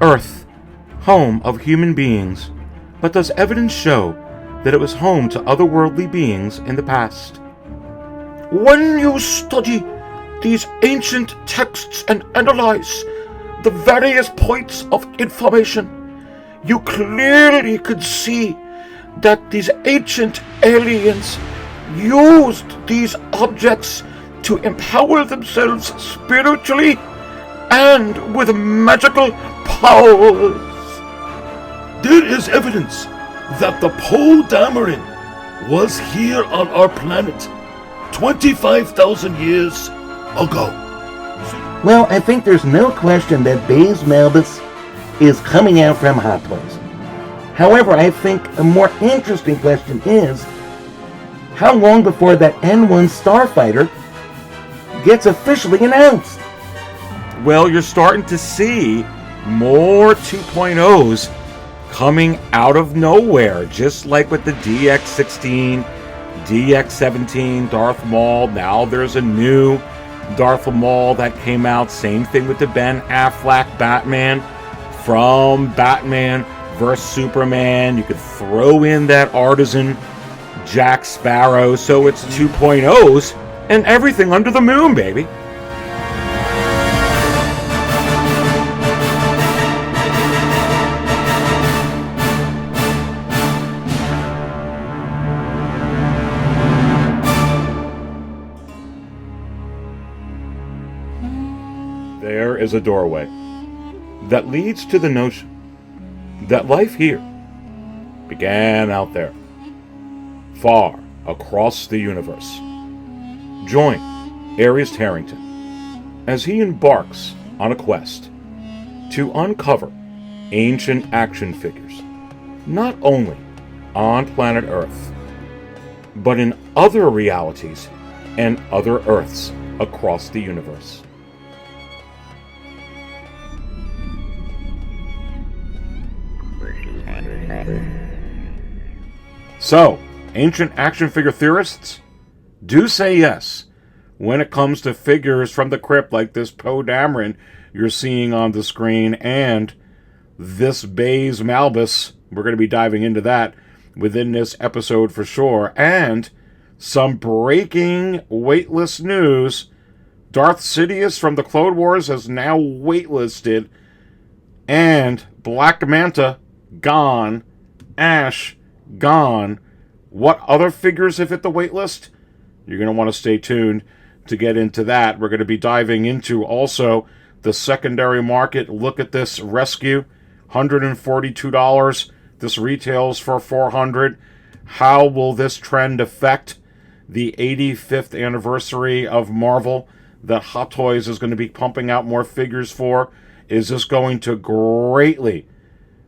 Earth, home of human beings, but does evidence show that it was home to otherworldly beings in the past? When you study these ancient texts and analyze the various points of information, you clearly could see that these ancient aliens used these objects to empower themselves spiritually and with magical powers. There is evidence that the Poe Dameran was here on our planet 25,000 years ago. Well, I think there's no question that Baze Malbus is coming out from Hot Toys. However, I think a more interesting question is, how long before that N1 Starfighter gets officially announced? Well, you're starting to see more 2.0s coming out of nowhere, just like with the DX16, DX17, Darth Maul. Now there's a new Darth Maul that came out. Same thing with the Ben Affleck Batman from Batman vs. Superman. You could throw in that Artisan Jack Sparrow. So it's 2.0s and everything under the moon, baby. There is a doorway that leads to the notion that life here began out there, far across the universe. Join Aries Harrington as he embarks on a quest to uncover ancient action figures, not only on planet Earth, but in other realities and other Earths across the universe. So, ancient action figure theorists, do say yes when it comes to figures from the crypt like this Poe Dameran you're seeing on the screen and this Baze Malbus. We're going to be diving into that within this episode for sure. And some breaking waitlist news. Darth Sidious from the Clone Wars has now waitlisted, and Black Manta gone, Ash gone. What other figures have hit the waitlist? You're going to want to stay tuned to get into that. We're going to be diving into also the secondary market. Look at this rescue, $142. This retails for $400. How will this trend affect the 85th anniversary of Marvel that Hot Toys is going to be pumping out more figures for? Is this going to greatly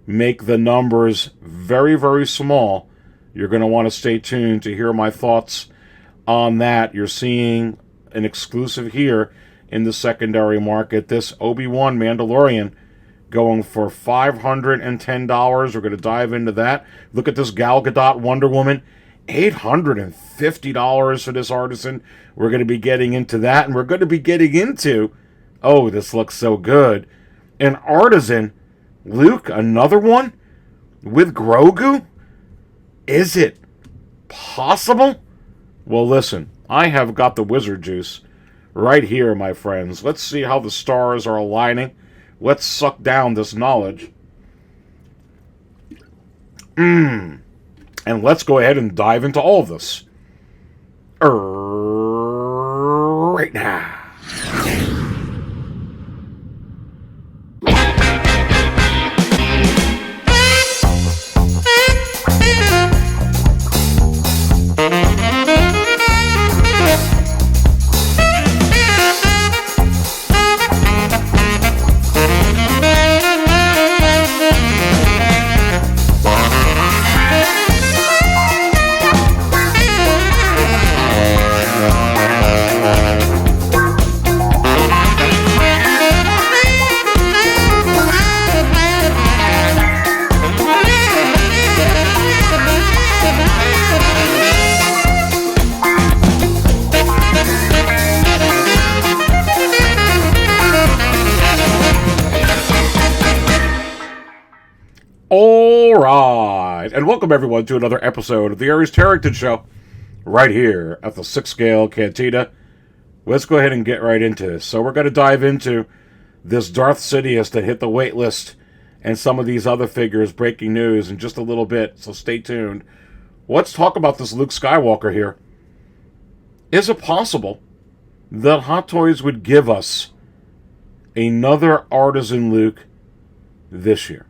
make the numbers very, very small? You're going to want to stay tuned to hear my thoughts on that. You're seeing an exclusive here in the secondary market. This Obi-Wan Mandalorian going for $510. We're going to dive into that. Look at this Gal Gadot Wonder Woman. $850 for this Artisan. We're going to be getting into that. And we're going to be getting into, oh, this looks so good, an Artisan Luke, another one with Grogu? Is it possible? Well, listen, I have got the wizard juice right here, my friends. Let's see how the stars are aligning. Let's suck down this knowledge. And let's go ahead and dive into all of this right now. All right, and welcome everyone to another episode of the Aries Tarrington Show, right here at the Sixth Scale Cantina. Let's go ahead and get right into this. So we're going to dive into this Darth Sidious that hit the wait list and some of these other figures, breaking news in just a little bit, so stay tuned. Let's talk about this Luke Skywalker here. Is it possible that Hot Toys would give us another Artisan Luke this year?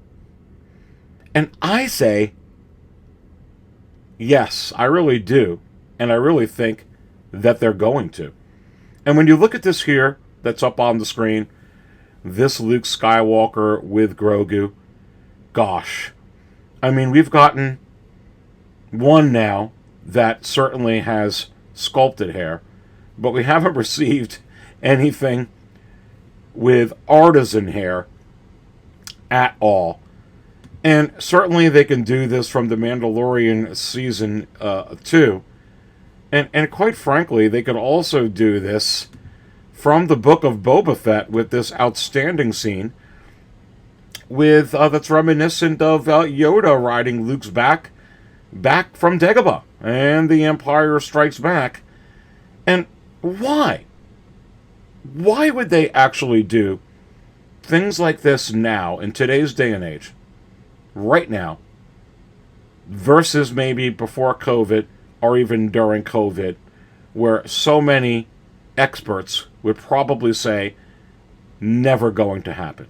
And I say, yes, I really do. And I really think that they're going to. And when you look at this here, that's up on the screen, this Luke Skywalker with Grogu, gosh. I mean, we've gotten one now that certainly has sculpted hair, but we haven't received anything with artisan hair at all. And certainly they can do this from The Mandalorian Season 2. And quite frankly, they could also do this from the Book of Boba Fett with this outstanding scene with that's reminiscent of Yoda riding Luke's back from Dagobah and The Empire Strikes Back. And why? Why would they actually do things like this now, in today's day and age? Right now, versus maybe before COVID or even during COVID, where so many experts would probably say never going to happen.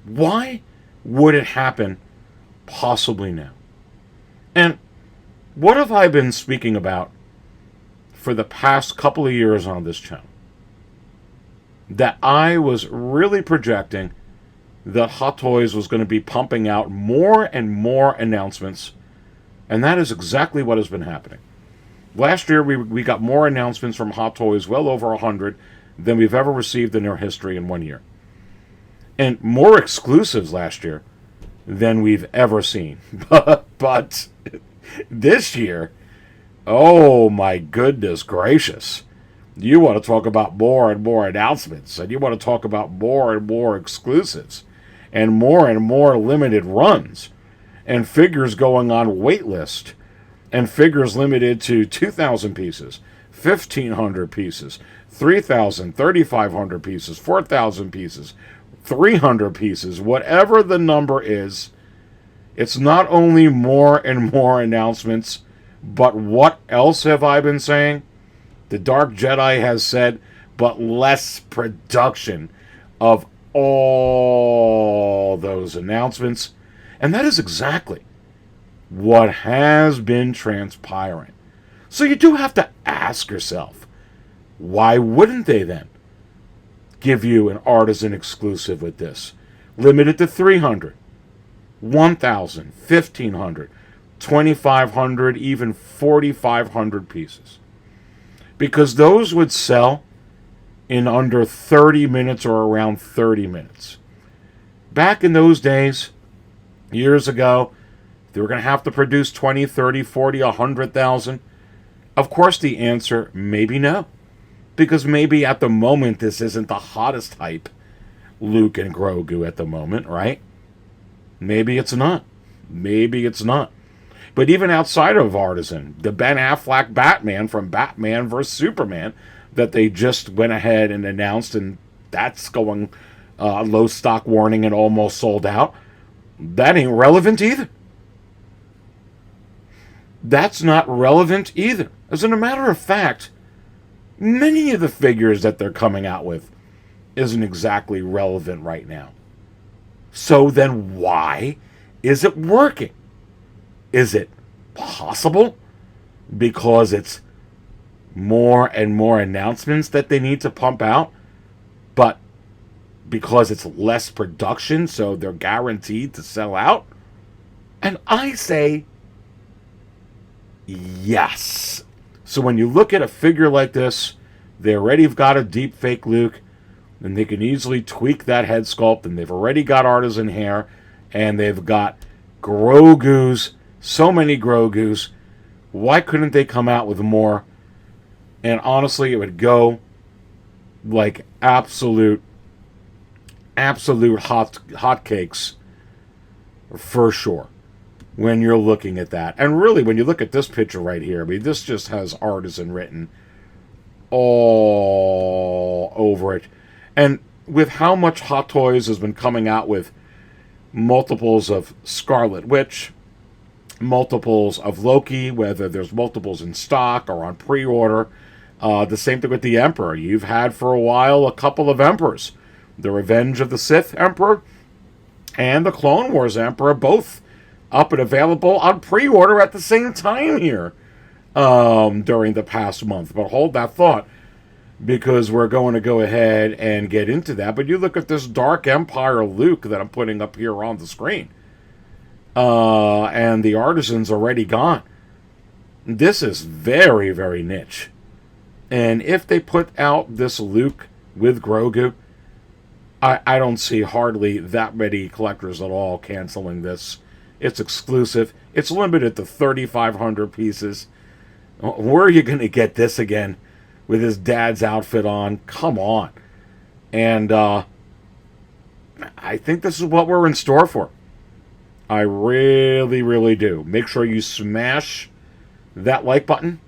Why would it happen possibly now? And what have I been speaking about for the past couple of years on this channel? That I was really projecting that Hot Toys was going to be pumping out more and more announcements, and that is exactly what has been happening. Last year, we got more announcements from Hot Toys, well over 100, than we've ever received in their history in 1 year. And more exclusives last year than we've ever seen. But this year, oh my goodness gracious. You want to talk about more and more announcements, and you want to talk about more and more exclusives, and more limited runs, and figures going on waitlist, and figures limited to 2,000 pieces, 1,500 pieces, 3,000, 3,500 pieces, 4,000 pieces, 300 pieces, whatever the number is. It's not only more and more announcements, but what else have I been saying? The Dark Jedi has said, but less production of all those announcements. And that is exactly what has been transpiring. So you do have to ask yourself, why wouldn't they then give you an Artisan exclusive with this? Limited to 300, 1,000, 1,500, 2,500, even 4,500 pieces. Because those would sell in under 30 minutes or around 30 minutes. Back in those days, years ago, they were going to have to produce 20, 30, 40, 100,000. Of course, the answer may be no. Because maybe at the moment, this isn't the hottest hype, Luke and Grogu at the moment, right? Maybe it's not. Maybe it's not. But even outside of Artisan, the Ben Affleck Batman from Batman vs. Superman that they just went ahead and announced, and that's going low stock warning and almost sold out, that ain't relevant either. That's not relevant either. As a matter of fact, many of the figures that they're coming out with isn't exactly relevant right now. So then why is it working? Is it possible because it's more and more announcements that they need to pump out, but because it's less production, so they're guaranteed to sell out? And I say yes. So when you look at a figure like this, they already have got a deep fake Luke, and they can easily tweak that head sculpt, and they've already got artisan hair, and they've got Grogu's, so many Grogu's. Why couldn't they come out with more? And honestly, it would go like absolute hotcakes for sure, when you're looking at that. And really, when you look at this picture right here, I mean, this just has Artisan written all over it. And with how much Hot Toys has been coming out with multiples of Scarlet Witch, multiples of Loki, whether there's multiples in stock or on pre-order, the same thing with the Emperor. You've had for a while a couple of Emperors. The Revenge of the Sith Emperor and the Clone Wars Emperor, both up and available on pre-order at the same time here during the past month. But hold that thought, because we're going to go ahead and get into that. But you look at this Dark Empire Luke that I'm putting up here on the screen. And the Artisan's already gone. This is very, very niche. And if they put out this Luke with Grogu, I don't see hardly that many collectors at all canceling this. It's exclusive. It's limited to 3,500 pieces. Where are you going to get this again with his dad's outfit on? Come on. And I think this is what we're in store for. I really, really do. Make sure you smash that like button.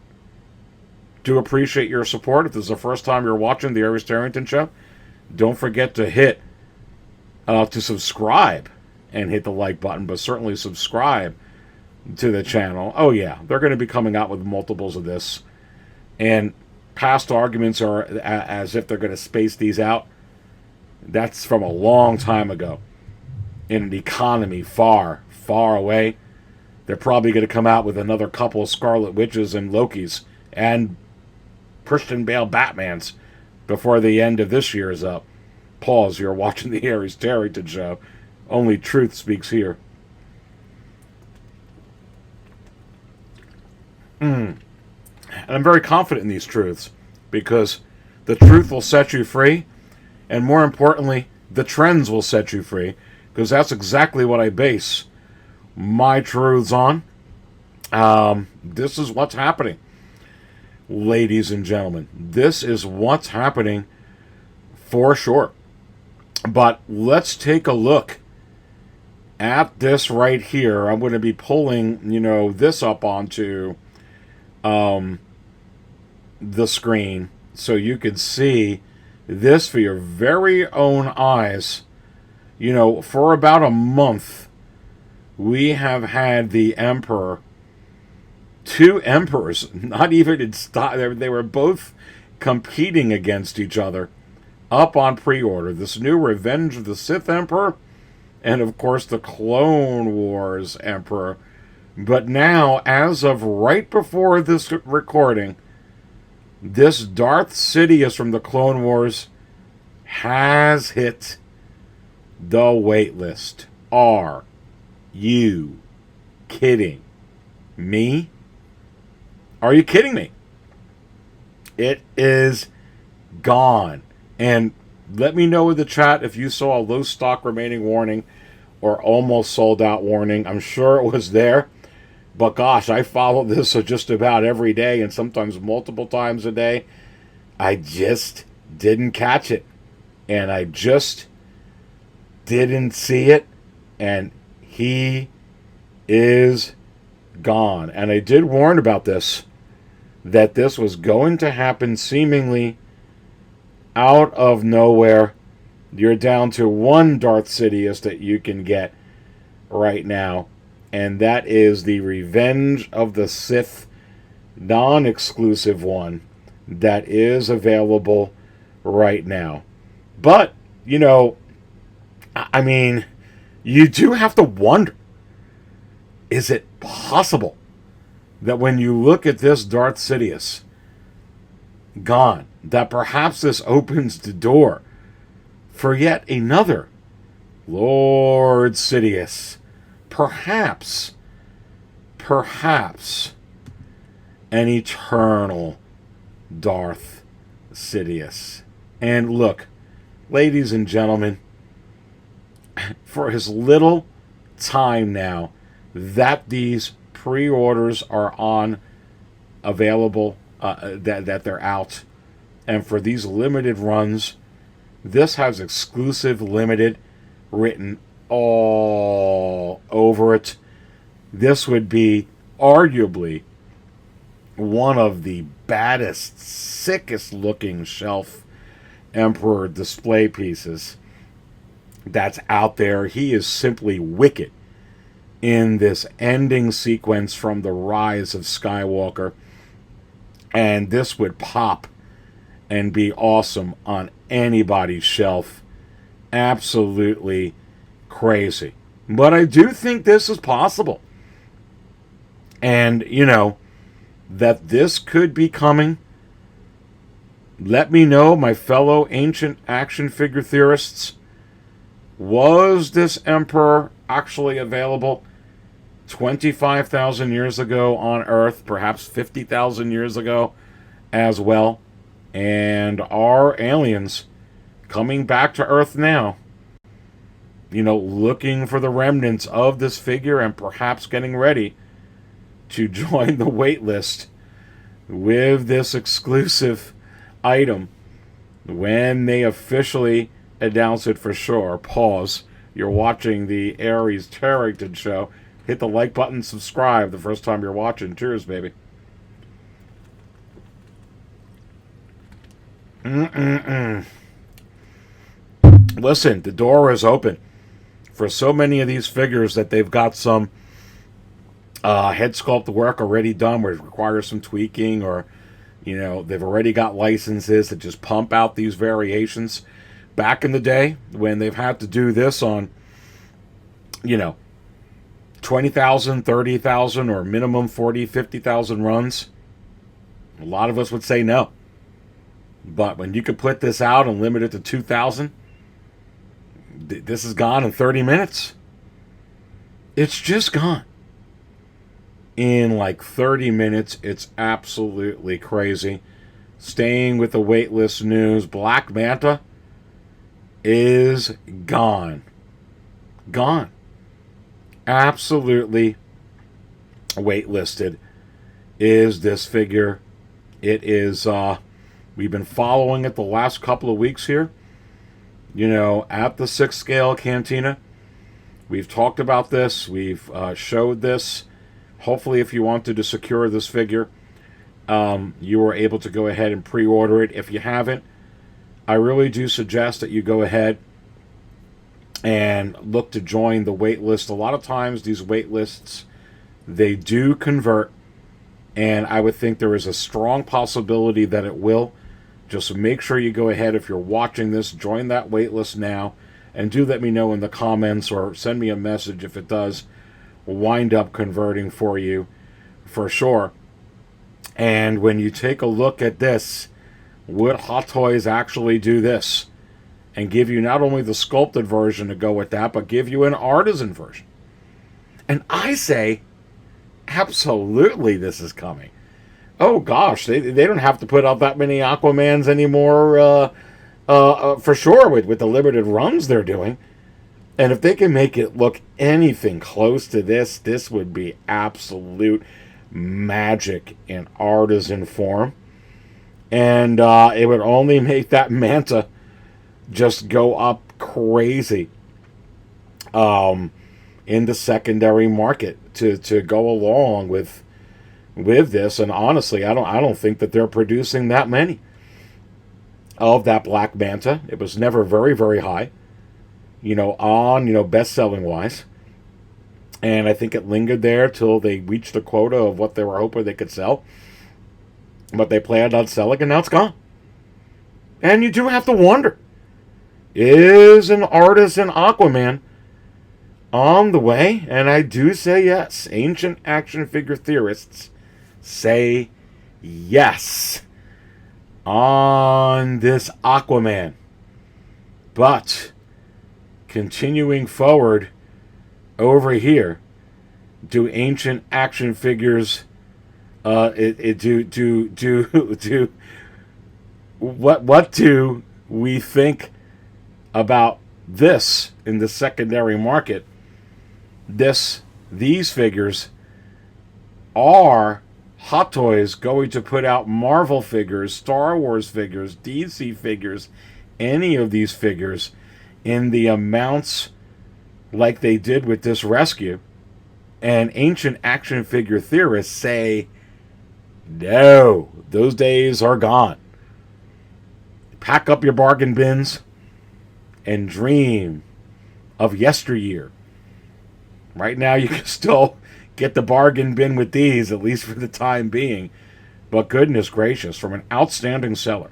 Do appreciate your support. If this is the first time you're watching the Aries Tarrington Show, don't forget to hit to subscribe and hit the like button, but certainly subscribe to the channel. Oh yeah, they're going to be coming out with multiples of this, and past arguments are as if they're going to space these out. That's from a long time ago, in an economy far, far away. They're probably going to come out with another couple of Scarlet Witches and Lokis and Christian Bale Batmans before the end of this year is up. Pause, you're watching the Aries Tarrington Show. Only truth speaks here. And I'm very confident in these truths, because the truth will set you free, and more importantly, the trends will set you free, because that's exactly what I base my truths on. This is what's happening, ladies and gentlemen. This is what's happening for sure. But let's take a look at this right here. I'm going to be pulling, this up onto the screen so you can see this for your very own eyes. For about a month, we have had the Emperor, two Emperors, not even in stock. They were both competing against each other up on pre-order. This new Revenge of the Sith Emperor, and of course the Clone Wars Emperor. But now, as of right before this recording, this Darth Sidious from the Clone Wars has hit the waitlist. Are you kidding me? Are you kidding me? It is gone. And let me know in the chat if you saw a low stock remaining warning or almost sold out warning. I'm sure it was there. But gosh, I follow this just about every day, and sometimes multiple times a day. I just didn't catch it. And I just didn't see it. And he is gone. And I did warn about this, that this was going to happen seemingly out of nowhere. You're down to one Darth Sidious that you can get right now, and that is the Revenge of the Sith non-exclusive one that is available right now. But, I mean, you do have to wonder, is it possible that when you look at this Darth Sidious gone, that perhaps this opens the door for yet another Lord Sidious? Perhaps an eternal Darth Sidious. And look, ladies and gentlemen, for as little time now that these pre-orders are on available, that they're out, and for these limited runs, this has exclusive limited written all over it. This would be arguably one of the baddest, sickest looking shelf Emperor display pieces that's out there. He is simply wicked in this ending sequence from the rise of Skywalker. And this would pop and be awesome on anybody's shelf. Absolutely crazy. But I do think this is possible. And, you know, that this could be coming. Let me know, my fellow ancient action figure theorists. Was this Emperor actually available 25,000 years ago on Earth, perhaps 50,000 years ago as well? And are aliens coming back to Earth now, you know, looking for the remnants of this figure and perhaps getting ready to join the wait list with this exclusive item when they officially announce it for sure? Pause. You're watching the Aries Tarrington show. Hit the like button, subscribe the first time you're watching. Cheers, baby. Listen, the door is open for so many of these figures that they've got some head sculpt work already done where it requires some tweaking, or, you know, they've already got licenses that just pump out these variations. Back in the day, when they've had to do this on, you know, 20,000, 30,000, or minimum 40, 50,000 runs, a lot of us would say no. But when you could put this out and limit it to 2,000, this is gone in 30 minutes. It's just gone in like 30 minutes. It's absolutely crazy. Staying with the waitlist news, Black Manta is gone. Gone. Absolutely waitlisted is this figure. It is, we've been following it the last couple of weeks here, you know, at the Sixth Scale Cantina. We've talked about this. We've showed this. Hopefully, if you wanted to secure this figure, you were able to go ahead and pre-order it. If you haven't, I really do suggest that you go ahead and look to join the wait list. A lot of times, these wait lists, they do convert, and I would think there is a strong possibility that it will. Just make sure you go ahead, if you're watching this, join that wait list now, and do let me know in the comments or send me a message if it does wind up converting for you, for sure. And when you take a look at this, would Hot Toys actually do this and give you not only the sculpted version to go with that, but give you an artisan version? And I say, absolutely, this is coming. Oh gosh, they don't have to put out that many Aquamans anymore, for sure, with the limited runs they're doing. And if they can make it look anything close to this, this would be absolute magic in artisan form. And it would only make that Manta just go up crazy in the secondary market to go along with this. And honestly, I don't think that they're producing that many of that Black Manta. It was never very, very high, best-selling wise. And I think it lingered there till they reached the quota of what they were hoping they could sell. But they planned on selling, and now it's gone. And you do have to wonder, is an artisan Aquaman on the way? And I do say yes. Ancient action figure theorists say yes on this Aquaman. But continuing forward over here, do ancient action figures what do we think about this in the secondary market? These figures, are Hot Toys going to put out Marvel figures, Star Wars figures, DC figures, any of these figures in the amounts like they did with this rescue, and ancient action figure theorists say, no, those days are gone. Pack up your bargain bins and dream of yesteryear. Right now, you can still get the bargain bin with these, at least for the time being. But goodness gracious, from an outstanding seller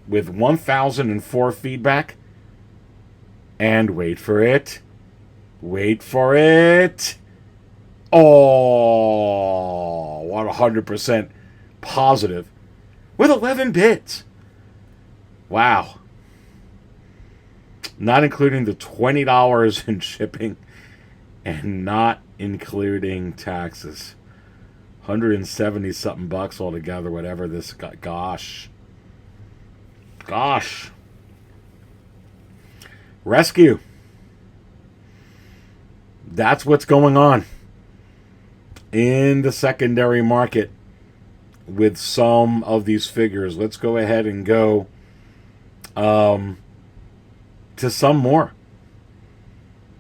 with 1,004 feedback. And wait for it. Wait for it. Oh, 100% positive. With 11 bids. Wow. Not including the $20 in shipping. And not including taxes. 170 something bucks altogether, whatever this got. Gosh. Rescue. That's what's going on in the secondary market with some of these figures. Let's go ahead and go to some more.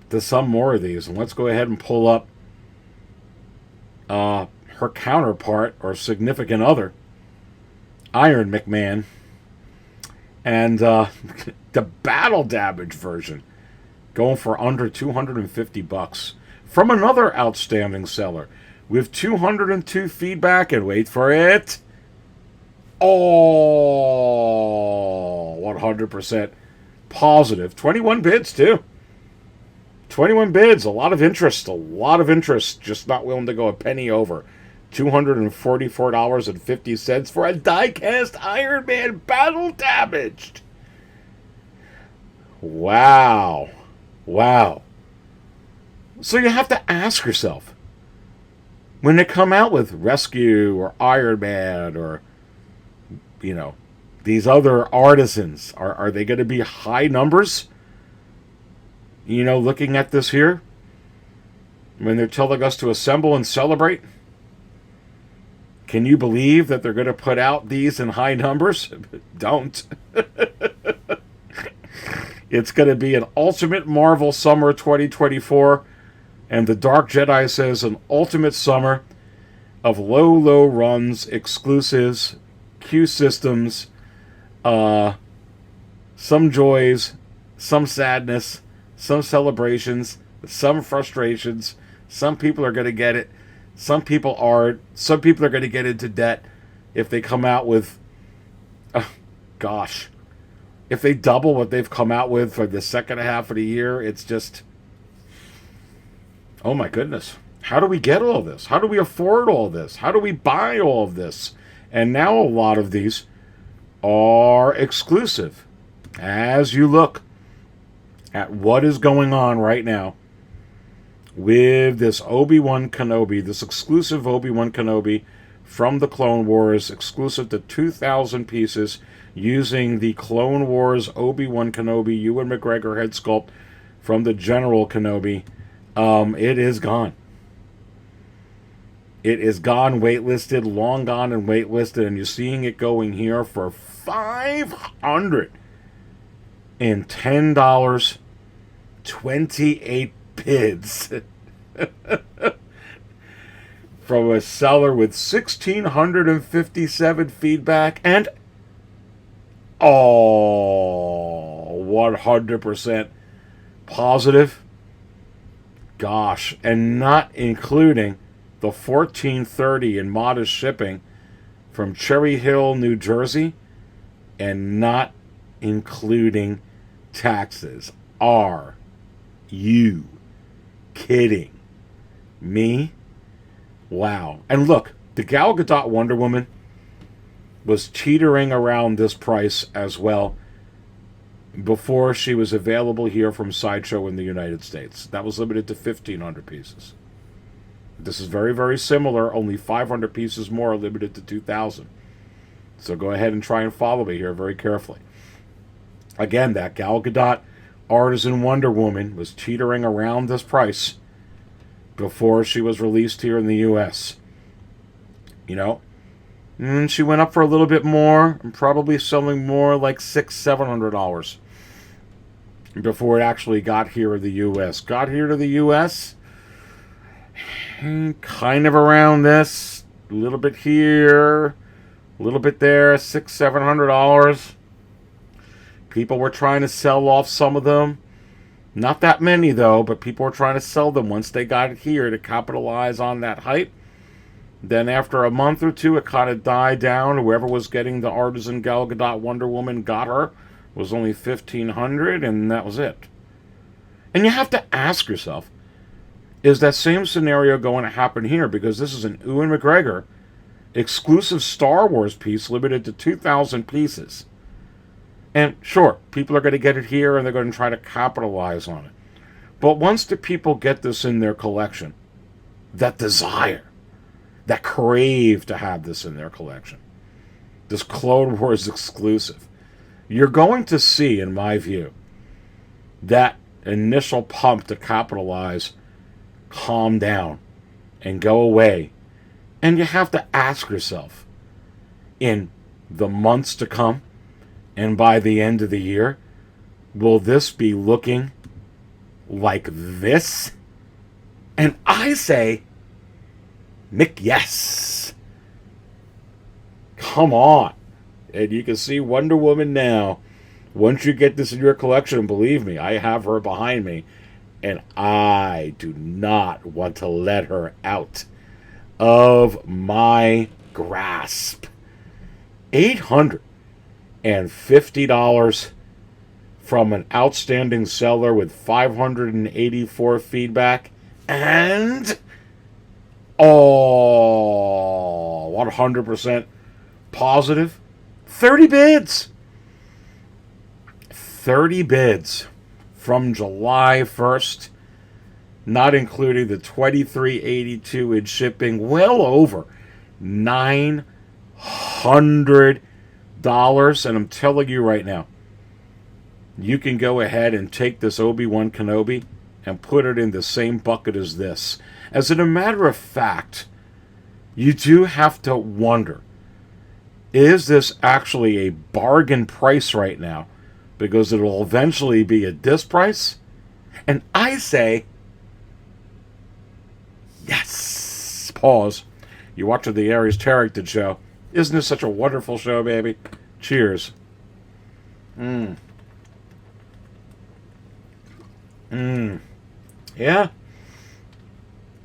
To some more of these. And let's go ahead and pull up her counterpart or significant other, Iron McMahon. And the battle damage version going for under 250 bucks from another outstanding seller with 202 feedback, and wait for it. Oh, 100% positive. 21 bids too. 21 bids, a lot of interest, just not willing to go a penny over. $244.50 for a die-cast Iron Man battle damaged. Wow. So you have to ask yourself, when they come out with Rescue or Iron Man or, these other Artisans, are they going to be high numbers? Looking at this here, when they're telling us to assemble and celebrate, can you believe that they're going to put out these in high numbers? Don't. It's going to be an Ultimate Marvel Summer 2024, and the Dark Jedi says an ultimate summer of low runs, exclusives, Q systems, some joys, some sadness, some celebrations, some frustrations. Some people are going to get it. Some people aren't. Some people are going to get into debt if they come out with, if they double what they've come out with for the second half of the year. It's just, oh my goodness. How do we get all this? How do we afford all this? How do we buy all of this? And now a lot of these are exclusive. As you look at what is going on right now with this Obi-Wan Kenobi, this exclusive Obi-Wan Kenobi from the Clone Wars, exclusive to 2,000 pieces, using the Clone Wars Obi-Wan Kenobi Ewan McGregor head sculpt from the General Kenobi. It is gone. It is gone, waitlisted, long gone and waitlisted, and you're seeing it going here for $510, 28 bids from a seller with 1,657 feedback and 100% positive. Gosh, and not including the $14.30 in modest shipping from Cherry Hill, New Jersey, and not including taxes. Are you kidding me? Wow. And look, the Gal Gadot Wonder Woman was teetering around this price as well before she was available here from Sideshow in the United States. That was limited to 1,500 pieces. This is very, very similar, only 500 pieces more, limited to 2,000. So go ahead and try and follow me here very carefully. Again, that Gal Gadot Artisan Wonder Woman was teetering around this price before she was released here in the U.S. And she went up for a little bit more, and probably selling more like $600-700. before it actually got here to the U.S. Got here to the U.S. kind of around this, a little bit here, a little bit there, $600-700. People were trying to sell off some of them. Not that many, though, but people were trying to sell them once they got it here to capitalize on that hype. Then after a month or two, it kind of died down. Whoever was getting the Artisan Gal Gadot Wonder Woman got her. It was only $1,500, and that was it. And you have to ask yourself, is that same scenario going to happen here? Because this is an Ewan McGregor exclusive Star Wars piece limited to 2,000 pieces. And sure, people are going to get it here and they're going to try to capitalize on it. But once the people get this in their collection, that desire, that crave to have this in their collection, this Clone Wars exclusive, you're going to see, in my view, that initial pump to capitalize calm down and go away. And you have to ask yourself, in the months to come, and by the end of the year, will this be looking like this? And I say, Mick, yes. Come on. And you can see Wonder Woman now. Once you get this in your collection, believe me, I have her behind me. And I do not want to let her out of my grasp. $850 from an outstanding seller with 584 feedback and 100% positive. 30 bids. 30 bids from July 1st, not including the $23.82 in shipping, well over $900. And I'm telling you right now, you can go ahead and take this Obi-Wan Kenobi and put it in the same bucket as this. As a matter of fact, you do have to wonder, is this actually a bargain price right now? Because it will eventually be at this price? And I say, yes. Pause. You watch the Aries Tarrington show. Isn't this such a wonderful show, baby? Cheers. Yeah.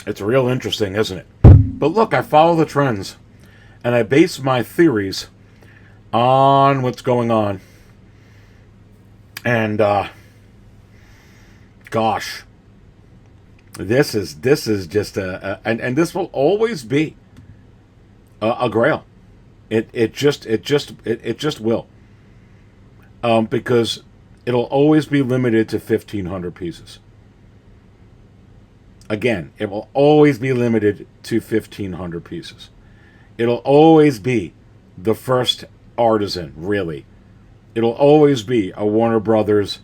It's real interesting, isn't it? But look, I follow the trends. And I base my theories on what's going on. And, gosh. This is just and this will always be a grail. It just will. Because it'll always be limited to 1,500 pieces. Again, it will always be limited to 1,500 pieces. It'll always be the first Artisan, really. It'll always be a Warner Brothers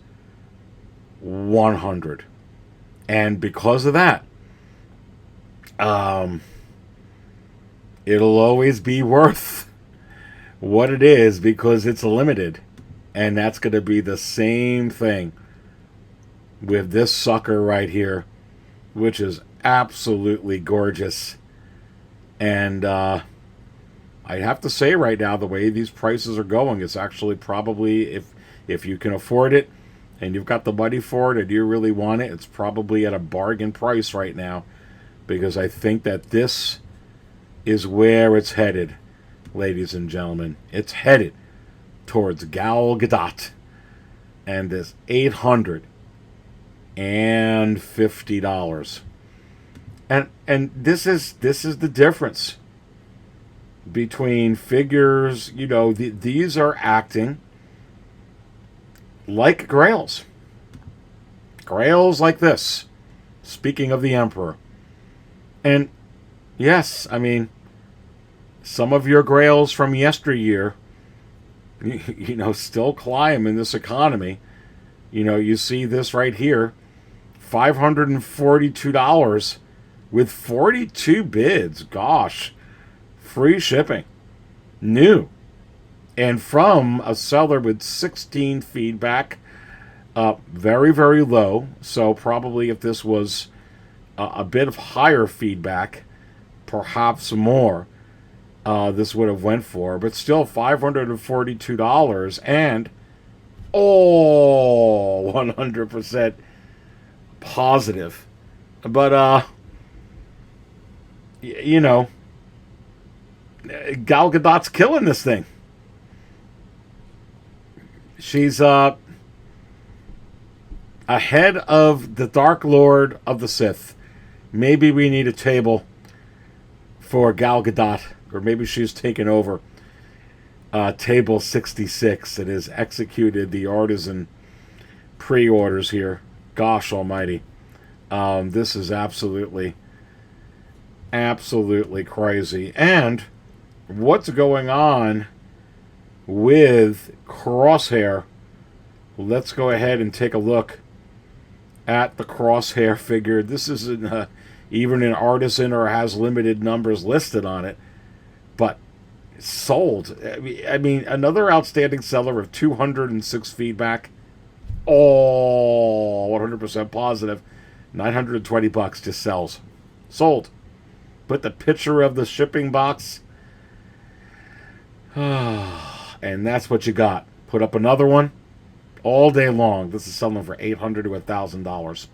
100. And because of that, it'll always be worth what it is because it's limited. And that's going to be the same thing with this sucker right here, which is absolutely gorgeous. And I have to say right now, the way these prices are going, it's actually probably, if you can afford it and you've got the money for it and you really want it, it's probably at a bargain price right now, because I think that this is where it's headed, ladies and gentlemen. It's headed towards Gal Gadot and this $850. And this is the difference between figures. You know, these are acting like grails. Grails like this. Speaking of the Emperor. And yes, I mean, some of your grails from yesteryear, you know, still climb in this economy. You know, you see this right here, $542 with 42 bids. Gosh, free shipping, new, and from a seller with 16 feedback. Very, very low. So probably if this was a bit of higher feedback, perhaps more, this would have went for. But still, $542 and 100% positive. But you know, Gal Gadot's killing this thing. She's ahead of the Dark Lord of the Sith. Maybe we need a table for Gal Gadot, or maybe she's taken over table 66 and has executed the Artisan pre-orders here. Gosh almighty. This is absolutely crazy. And what's going on with Crosshair? Let's go ahead and take a look at the Crosshair figure. This isn't even an Artisan or has limited numbers listed on it, but sold. I mean, another outstanding seller of 206 feedback. 100% positive. $920 just sells. Sold. Put the picture of the shipping box. And that's what you got. Put up another one. All day long. This is selling for $800 to $1,000.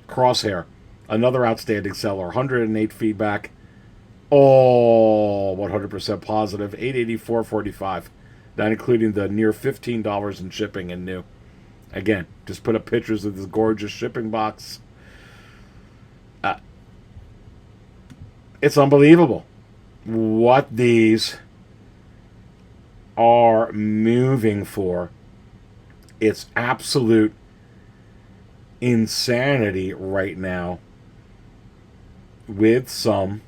Crosshair. Another outstanding seller. 108 feedback. 100% positive. $884.45. Not including the near $15 in shipping and new. Again, just put up pictures of this gorgeous shipping box. It's unbelievable what these are moving for. It's absolute insanity right now with some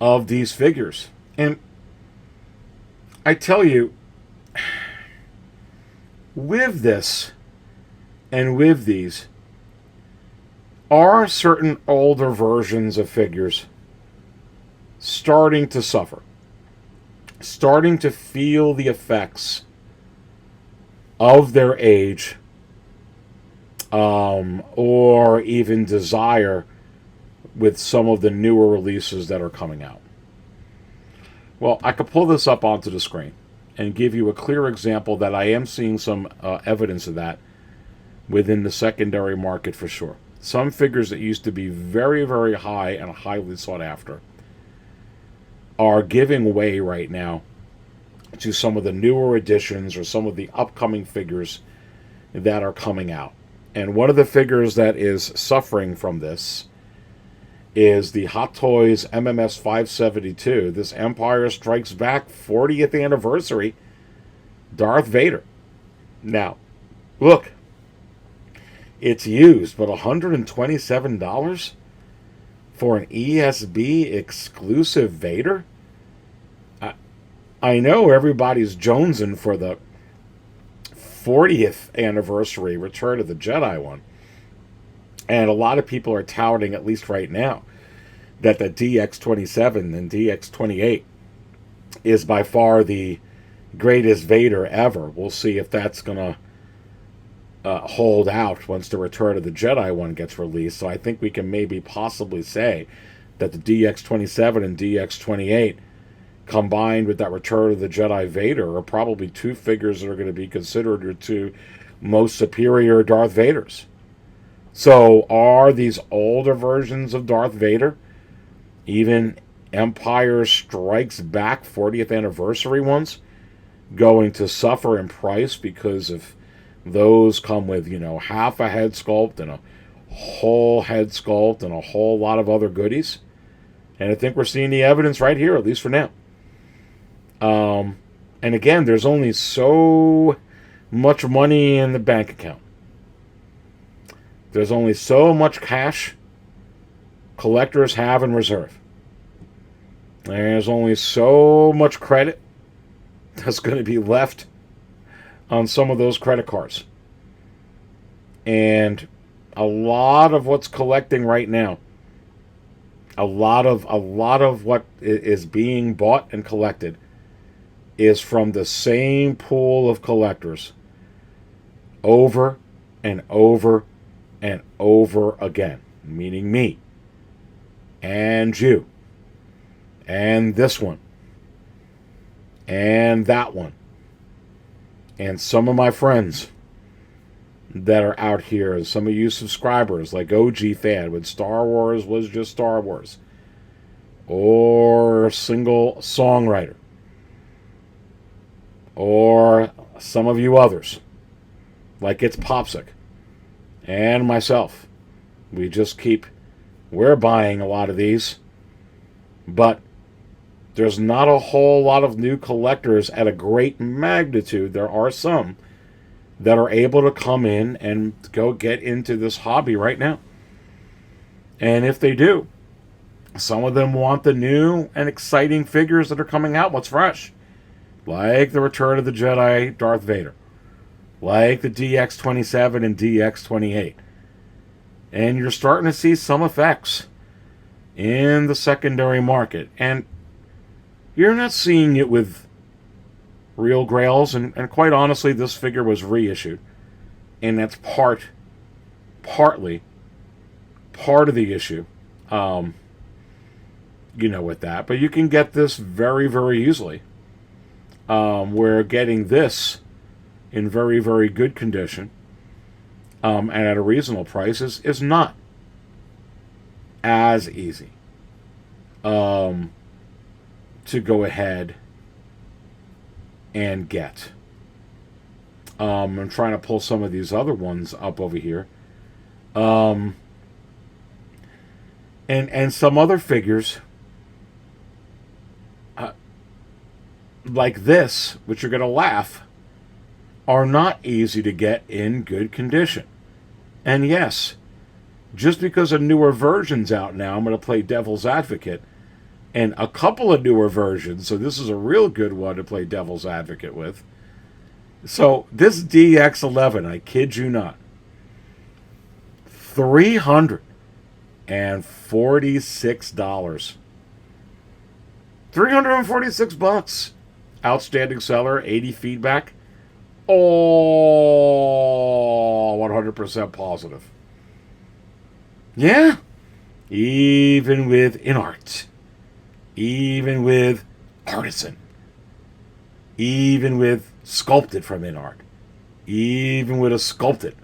of these figures. And I tell you, with this and with these, are certain older versions of figures starting to suffer, starting to feel the effects of their age, or even desire with some of the newer releases that are coming out? Well, I could pull this up onto the screen and give you a clear example that I am seeing some evidence of that within the secondary market for sure. Some figures that used to be very, very high and highly sought after are giving way right now to some of the newer editions or some of the upcoming figures that are coming out. And one of the figures that is suffering from this is the Hot Toys MMS 572. This Empire Strikes Back 40th anniversary Darth Vader. Now, look, it's used, but $127 for an ESB exclusive Vader? I know everybody's jonesing for the 40th anniversary Return of the Jedi one. And a lot of people are touting, at least right now, that the DX27 and DX28 is by far the greatest Vader ever. We'll see if that's going to hold out once the Return of the Jedi one gets released. So I think we can maybe possibly say that the DX27 and DX28 combined with that Return of the Jedi Vader are probably two figures that are going to be considered your two most superior Darth Vaders. So are these older versions of Darth Vader, even Empire Strikes Back 40th anniversary ones, going to suffer in price because of those come with, half a head sculpt and a whole head sculpt and a whole lot of other goodies? And I think we're seeing the evidence right here, at least for now. And again, there's only so much money in the bank account. There's only so much cash collectors have in reserve. There's only so much credit that's going to be left on some of those credit cards. And a lot of what's collecting right now, a lot of what is being bought and collected is from the same pool of collectors over and over and over again, meaning me and you and this one and that one and some of my friends that are out here, and some of you subscribers like OG Fan when Star Wars was just Star Wars, or single songwriter, or some of you others like It's Popsic and myself. We're buying a lot of these, but there's not a whole lot of new collectors at a great magnitude. There are some that are able to come in and go get into this hobby right now. And if they do, some of them want the new and exciting figures that are coming out, what's fresh. Like the Return of the Jedi Darth Vader. Like the DX-27 and DX-28. And you're starting to see some effects in the secondary market. And you're not seeing it with real Grails, and quite honestly, this figure was reissued. And that's partly part of the issue. With that. But you can get this very, very easily. Where getting this in very, very good condition and at a reasonable price is not as easy to go ahead and get. I'm trying to pull some of these other ones up over here. And some other figures like this, which you're going to laugh, are not easy to get in good condition. And yes, just because a newer version's out now, I'm going to play devil's advocate, and a couple of newer versions, so this is a real good one to play devil's advocate with. So this DX11, I kid you not, $346. $346. Outstanding seller, 80 feedback. Oh, 100% positive. Yeah. Even with InArt. Even with Artisan. Even with Sculpted from InArt. Even with a Sculpted.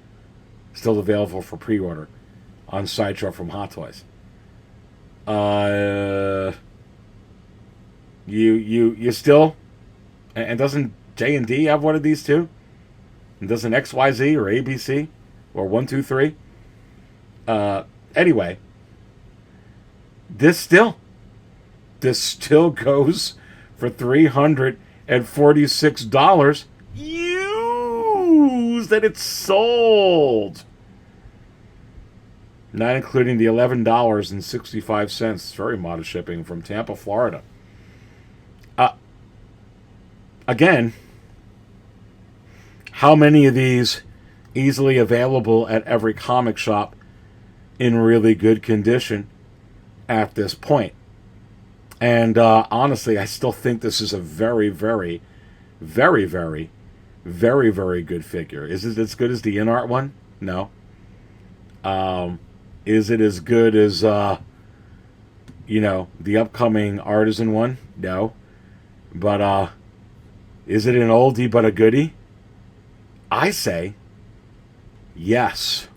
Still available for pre-order on Sideshow from Hot Toys. You still, and doesn't J&D have one of these too? And doesn't XYZ or ABC or 123? Anyway, this still goes for $346 used, and it's sold. Not including the $11.65, very modest shipping from Tampa, Florida. Again, how many of these easily available at every comic shop in really good condition at this point? And honestly, I still think this is a very, very, very, very, very, very good figure. Is it as good as the InArt one? No. Is it as good as, the upcoming Artisan one? No. But, is it an oldie but a goodie? I say yes.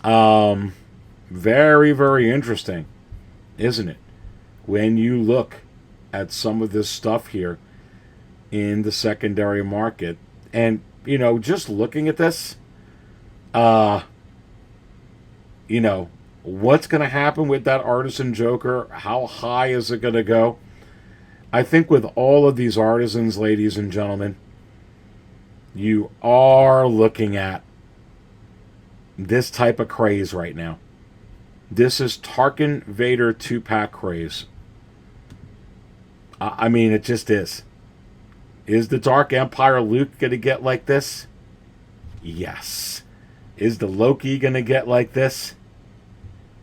Very, very interesting, isn't it? When you look at some of this stuff here in the secondary market, and, just looking at this, what's going to happen with that Artisan Joker? How high is it going to go? I think with all of these Artisans, ladies and gentlemen, you are looking at this type of craze right now. This is Tarkin Vader 2-pack craze. I mean, it just is. Is the Dark Empire Luke going to get like this? Yes. Is the Loki going to get like this?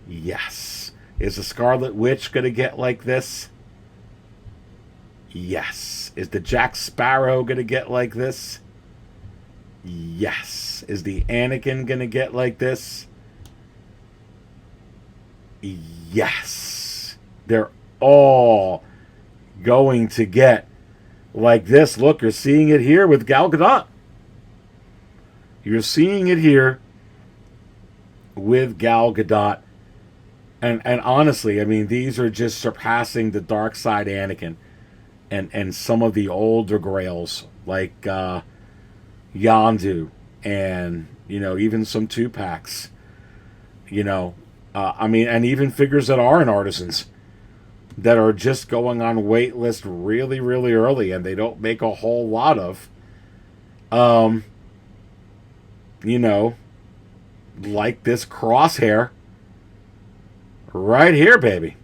Yes. Is the Scarlet Witch going to get like this? Yes. Is the Jack Sparrow going to get like this? Yes. Is the Anakin going to get like this? Yes. They're all going to get like this. Look, you're seeing it here with Gal Gadot. You're seeing it here with Gal Gadot. And honestly, I mean, these are just surpassing the dark side Anakin and some of the older grails like Yondu and, you know, even some 2-packs. You know, I mean, and even figures that are in Artisans that are just going on waitlist really, really early and they don't make a whole lot of. You know, like this Crosshair right here, baby.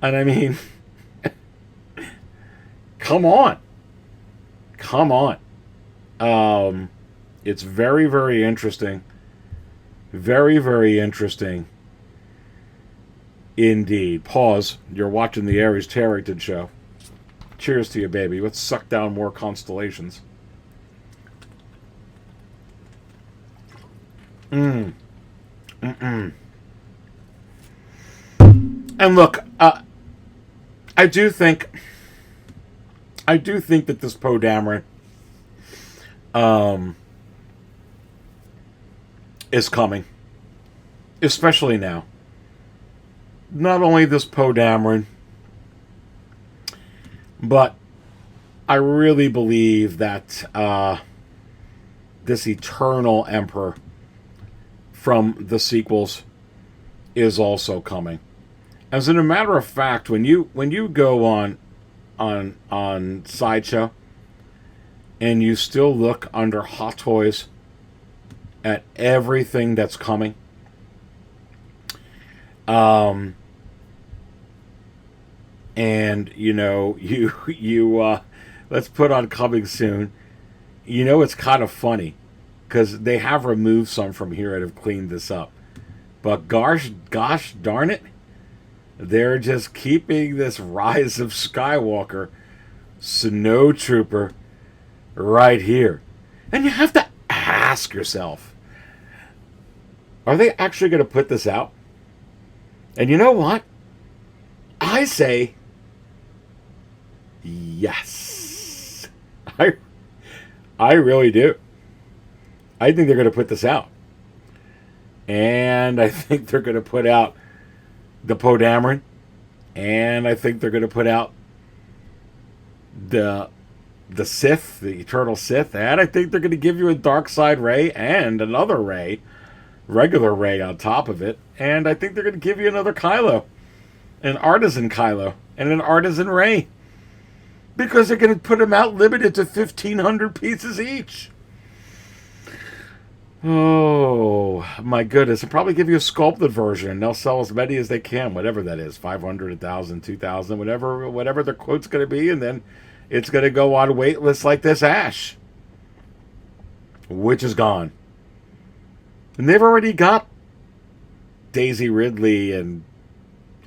And I mean, come on. Come on. It's very, very interesting. Very, very interesting indeed. Pause. You're watching the Aries Tarrington show. Cheers to you, baby. Let's suck down more constellations. And look, I do think that this Poe Dameran is coming, especially now. Not only this Poe Dameran, but I really believe that this Eternal Emperor from the sequels is also coming. As a matter of fact, when you go on Sideshow and you still look under Hot Toys at everything that's coming, and you know you let's put on coming soon. You know, it's kind of funny because they have removed some from here and have cleaned this up, but gosh darn it, they're just keeping this Rise of Skywalker Snow Trooper right here. And you have to ask yourself, are they actually going to put this out? And you know what? I say yes. I really do. I think they're going to put this out. And I think they're going to put out the Poe Dameran. And I think they're going to put out the Sith, the Eternal Sith. And I think they're going to give you a Dark Side Rey and another Rey, regular Rey on top of it. And I think they're going to give you another Kylo, an Artisan Kylo, and an Artisan Rey. Because they're going to put them out limited to 1,500 pieces each. Oh, my goodness. They'll probably give you a sculpted version, and they'll sell as many as they can, whatever that is, 500, 1,000, 2,000, whatever the quote's going to be, and then it's going to go on wait lists like this Ash, which is gone. And they've already got Daisy Ridley and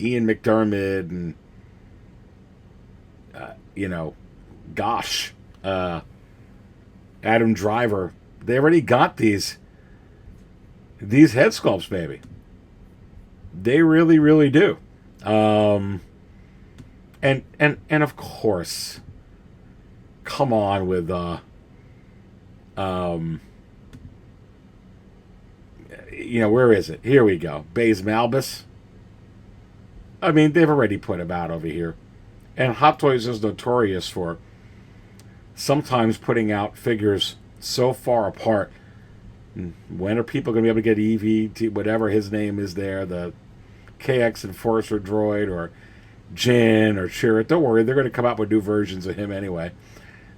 Ian McDermott and, Adam Driver. They already got these head sculpts, baby. They really, really do. And of course, come on with where is it? Here we go. Baze Malbus. I mean, they've already put him out over here. And Hot Toys is notorious for sometimes putting out figures so far apart. When are people going to be able to get EV, whatever his name is there, the KX Enforcer droid or Jin or Chirrut? Don't worry, they're going to come out with new versions of him anyway.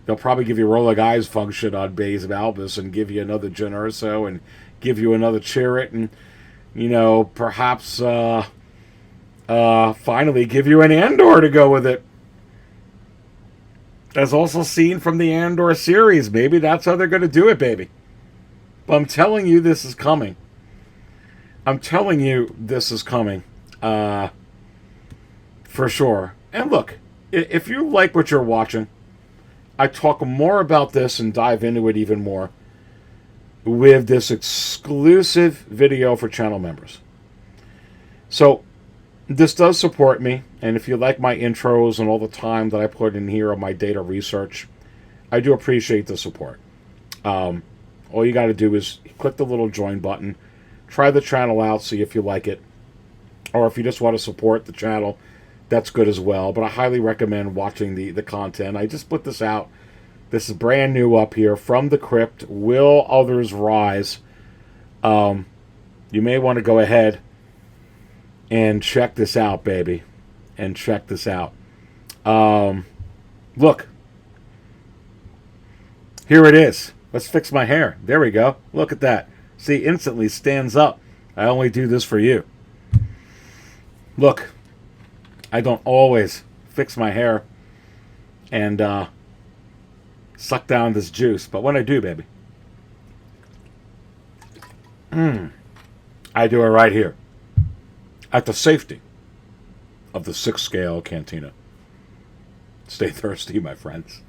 They'll probably give you Rolling Eyes function on Baze Malbus and give you another Jyn Erso and give you another Chirrut and, perhaps finally give you an Andor to go with it. As also seen from the Andor series. Maybe that's how they're going to do it, baby. But I'm telling you, this is coming. I'm telling you, this is coming. For sure. And look, if you like what you're watching, I talk more about this and dive into it even more with this exclusive video for channel members. So, this does support me, and if you like my intros and all the time that I put in here on my data research, I do appreciate the support. All you got to do is click the little join button, try the channel out, see if you like it, or if you just want to support the channel, that's good as well. But I highly recommend watching the content. I just put this out. This is brand new up here. From the Crypt, Will Others Rise? You may want to go ahead and check this out, baby. And check this out. Look. Here it is. Let's fix my hair. There we go. Look at that. See, instantly stands up. I only do this for you. Look. I don't always fix my hair and suck down this juice. But when I do, baby. I do it right here. At the safety of the Sixth Scale Cantina. Stay thirsty, my friends.